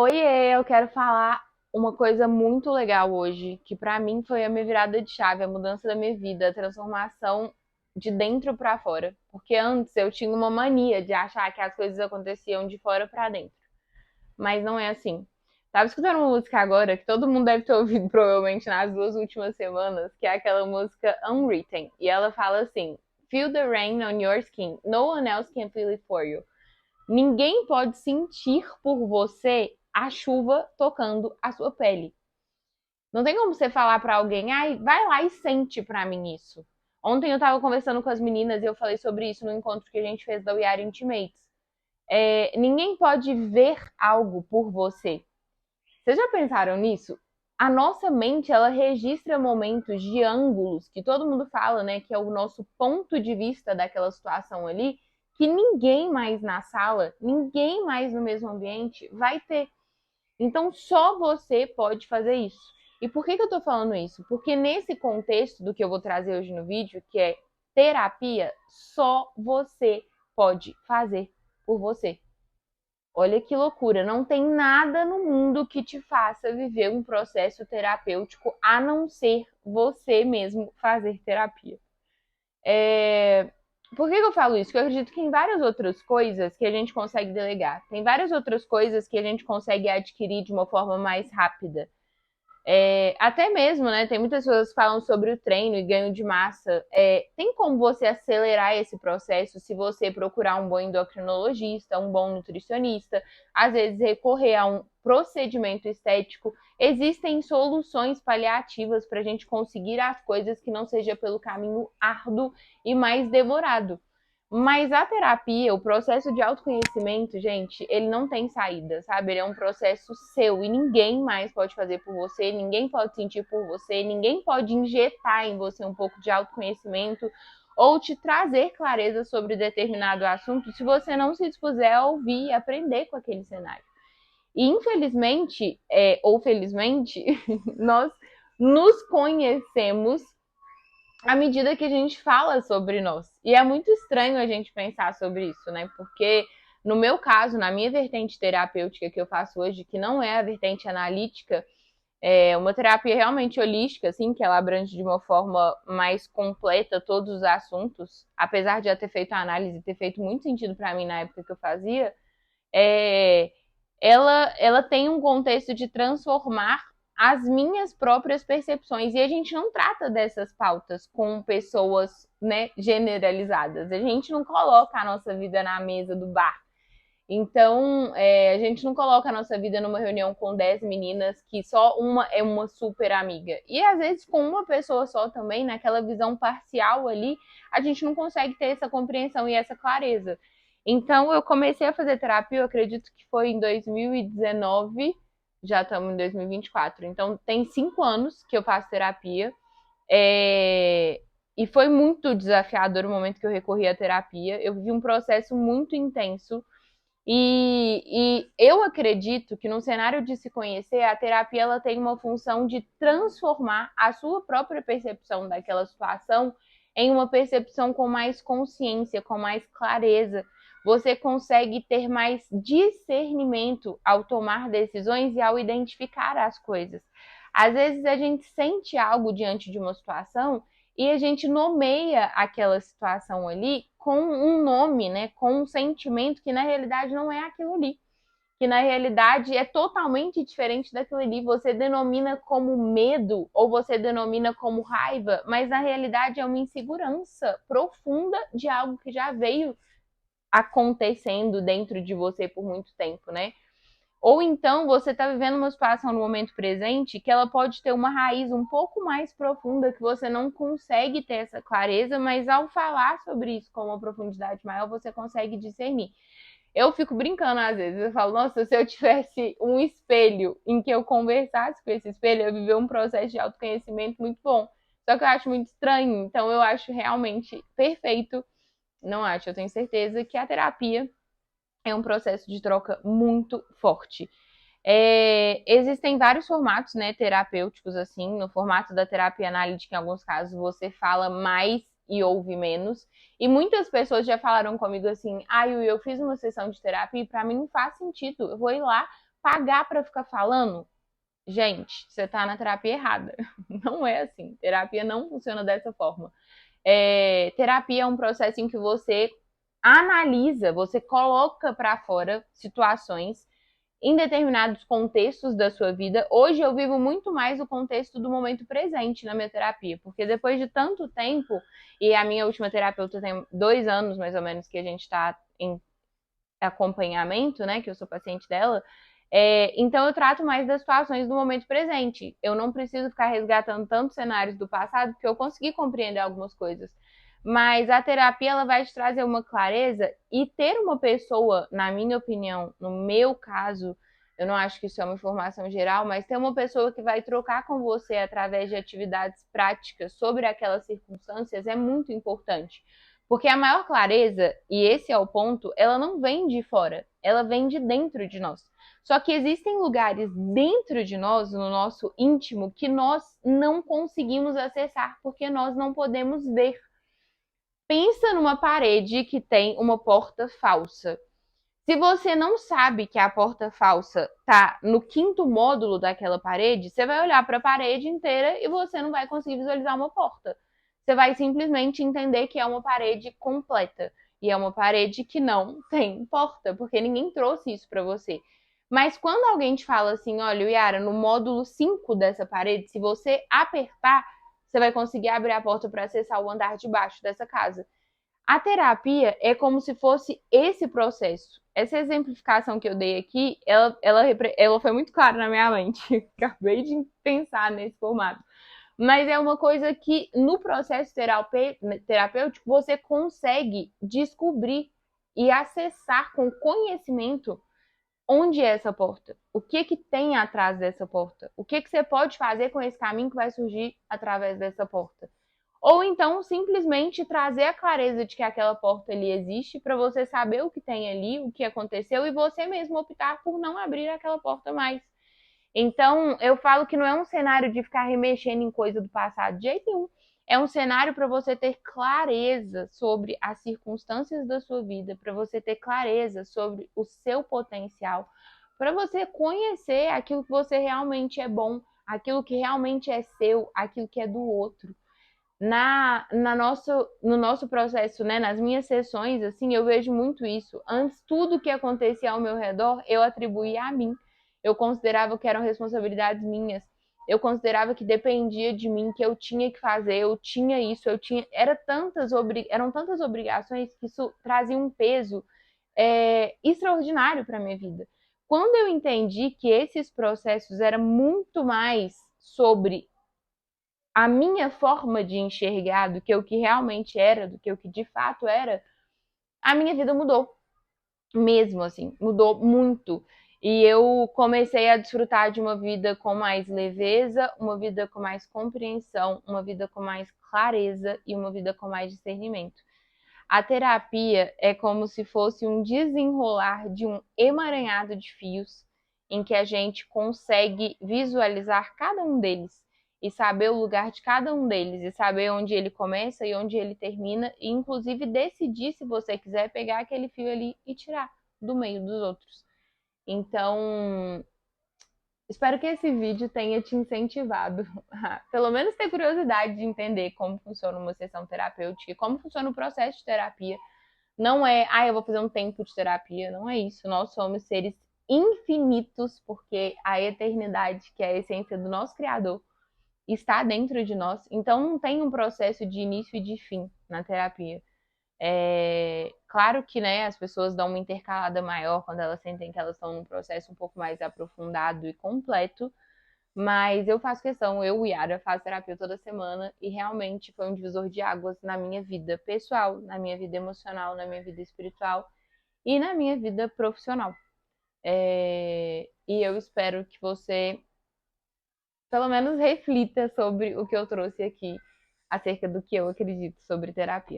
Oiê, eu quero falar uma coisa muito legal hoje, que pra mim foi a minha virada de chave, a mudança da minha vida, a transformação de dentro pra fora. Porque antes eu tinha uma mania de achar que as coisas aconteciam de fora pra dentro, mas não é assim. Tava escutando uma música agora que todo mundo deve ter ouvido provavelmente nas 2 últimas semanas, que é aquela música Unwritten, e ela fala assim: Feel the rain on your skin, no one else can feel it for you. Ninguém pode sentir por você a chuva tocando a sua pele. Não tem como você falar pra alguém, ai, vai lá e sente pra mim isso. Ontem eu tava conversando com as meninas e eu falei sobre isso no encontro que a gente fez da We Are Intimates. Ninguém pode ver algo por você. Vocês já pensaram nisso? A nossa mente, ela registra momentos de ângulos que todo mundo fala, né, que é o nosso ponto de vista daquela situação ali, que ninguém mais na sala, ninguém mais no mesmo ambiente vai ter. Então só você pode fazer isso. E por que eu tô falando isso? Porque nesse contexto do que eu vou trazer hoje no vídeo, que é terapia, só você pode fazer por você. Olha que loucura, não tem nada no mundo que te faça viver um processo terapêutico a não ser você mesmo fazer terapia. Por que eu falo isso? Porque eu acredito que tem várias outras coisas que a gente consegue delegar, tem várias outras coisas que a gente consegue adquirir de uma forma mais rápida. Até mesmo, né? Tem muitas pessoas que falam sobre o treino e ganho de massa. Tem como você acelerar esse processo se você procurar um bom endocrinologista, um bom nutricionista, às vezes recorrer a um procedimento estético. Existem soluções paliativas para a gente conseguir as coisas que não seja pelo caminho árduo e mais demorado. Mas a terapia, o processo de autoconhecimento, gente, ele não tem saída, sabe? Ele é um processo seu e ninguém mais pode fazer por você, ninguém pode sentir por você, ninguém pode injetar em você um pouco de autoconhecimento ou te trazer clareza sobre determinado assunto se você não se dispuser a ouvir e aprender com aquele cenário. E infelizmente, ou felizmente, nós nos conhecemos à medida que a gente fala sobre nós. E é muito estranho a gente pensar sobre isso, né? Porque no meu caso, na minha vertente terapêutica que eu faço hoje, que não é a vertente analítica, é uma terapia realmente holística, assim, que ela abrange de uma forma mais completa todos os assuntos, apesar de já ter feito a análise e ter feito muito sentido para mim na época que eu fazia, é, ela tem um contexto de transformar as minhas próprias percepções. E a gente não trata dessas pautas com pessoas, né, generalizadas. A gente não coloca a nossa vida na mesa do bar. Então, a gente não coloca a nossa vida numa reunião com 10 meninas que só uma é uma super amiga. E às vezes com uma pessoa só também, naquela visão parcial ali, a gente não consegue ter essa compreensão e essa clareza. Então, eu comecei a fazer terapia, eu acredito que foi em 2019, já estamos em 2024. Então, tem 5 anos que eu faço terapia. E foi muito desafiador o momento que eu recorri à terapia. Eu vivi um processo muito intenso e eu acredito que no cenário de se conhecer, a terapia ela tem uma função de transformar a sua própria percepção daquela situação em uma percepção com mais consciência, com mais clareza. Você consegue ter mais discernimento ao tomar decisões e ao identificar as coisas. Às vezes a gente sente algo diante de uma situação e a gente nomeia aquela situação ali com um nome, né, com um sentimento que na realidade não é aquilo ali, que na realidade é totalmente diferente daquilo ali. Você denomina como medo ou você denomina como raiva, mas na realidade é uma insegurança profunda de algo que já veio acontecendo dentro de você por muito tempo, né? Ou então você está vivendo uma situação no momento presente que ela pode ter uma raiz um pouco mais profunda, que você não consegue ter essa clareza, mas ao falar sobre isso com uma profundidade maior, você consegue discernir. Eu fico brincando às vezes, eu falo, nossa, se eu tivesse um espelho em que eu conversasse com esse espelho, eu viver um processo de autoconhecimento muito bom. Só que eu acho muito estranho, então eu acho realmente perfeito, não acho, eu tenho certeza que a terapia é um processo de troca muito forte. Existem vários formatos, né, terapêuticos, assim. No formato da terapia analítica, em alguns casos, você fala mais e ouve menos. E muitas pessoas já falaram comigo assim, eu fiz uma sessão de terapia e pra mim não faz sentido. Eu vou ir lá pagar para ficar falando, gente, você tá na terapia errada. Não é assim. Terapia não funciona dessa forma. Terapia é um processo em que você analisa, você coloca para fora situações em determinados contextos da sua vida. Hoje eu vivo muito mais o contexto do momento presente na minha terapia, porque depois de tanto tempo, e a minha última terapeuta tem 2 anos mais ou menos que a gente está em acompanhamento, né, que eu sou paciente dela, então eu trato mais das situações do momento presente. Eu não preciso ficar resgatando tantos cenários do passado, porque eu consegui compreender algumas coisas. Mas a terapia ela vai te trazer uma clareza e ter uma pessoa, na minha opinião, no meu caso, eu não acho que isso é uma informação geral, mas ter uma pessoa que vai trocar com você através de atividades práticas sobre aquelas circunstâncias é muito importante. Porque a maior clareza, e esse é o ponto, ela não vem de fora, ela vem de dentro de nós. Só que existem lugares dentro de nós, no nosso íntimo, que nós não conseguimos acessar porque nós não podemos ver. Pensa numa parede que tem uma porta falsa. Se você não sabe que a porta falsa está no quinto módulo daquela parede, você vai olhar para a parede inteira e você não vai conseguir visualizar uma porta. Você vai simplesmente entender que é uma parede completa. E é uma parede que não tem porta, porque ninguém trouxe isso para você. Mas quando alguém te fala assim, olha, Yara, no módulo 5 dessa parede, se você apertar, você vai conseguir abrir a porta para acessar o andar de baixo dessa casa. A terapia é como se fosse esse processo. Essa exemplificação que eu dei aqui, ela foi muito clara na minha mente. Acabei de pensar nesse formato. Mas é uma coisa que no processo terapêutico você consegue descobrir e acessar com conhecimento onde é essa porta, o que que tem atrás dessa porta, o que que você pode fazer com esse caminho que vai surgir através dessa porta. Ou então simplesmente trazer a clareza de que aquela porta ali existe para você saber o que tem ali, o que aconteceu e você mesmo optar por não abrir aquela porta mais. Então, eu falo que não é um cenário de ficar remexendo em coisa do passado de jeito nenhum. É um cenário para você ter clareza sobre as circunstâncias da sua vida, para você ter clareza sobre o seu potencial, para você conhecer aquilo que você realmente é bom, aquilo que realmente é seu, aquilo que é do outro. No nosso processo, né, nas minhas sessões, assim, eu vejo muito isso. Antes, tudo que acontecia ao meu redor, eu atribuía a mim. Eu considerava que eram responsabilidades minhas. Eu considerava que dependia de mim, que eu tinha que fazer, eu tinha isso, eu tinha. Eram tantas obrigações que isso trazia um peso extraordinário para minha vida. Quando eu entendi que esses processos eram muito mais sobre a minha forma de enxergar do que o que realmente era, do que o que de fato era, a minha vida mudou. Mesmo assim, mudou muito. E eu comecei a desfrutar de uma vida com mais leveza, uma vida com mais compreensão, uma vida com mais clareza e uma vida com mais discernimento. A terapia é como se fosse um desenrolar de um emaranhado de fios em que a gente consegue visualizar cada um deles e saber o lugar de cada um deles e saber onde ele começa e onde ele termina e inclusive decidir se você quiser pegar aquele fio ali e tirar do meio dos outros. Então, espero que esse vídeo tenha te incentivado a, pelo menos, ter curiosidade de entender como funciona uma sessão terapêutica e como funciona o processo de terapia. Não é, eu vou fazer um tempo de terapia. Não é isso. Nós somos seres infinitos, porque a eternidade, que é a essência do nosso Criador, está dentro de nós. Então, não tem um processo de início e de fim na terapia. Claro que, né, as pessoas dão uma intercalada maior quando elas sentem que elas estão num processo um pouco mais aprofundado e completo, mas eu faço questão, eu, Yara, faço terapia toda semana e realmente foi um divisor de águas na minha vida pessoal, na minha vida emocional, na minha vida espiritual e na minha vida profissional. E eu espero que você, pelo menos, reflita sobre o que eu trouxe aqui acerca do que eu acredito sobre terapia.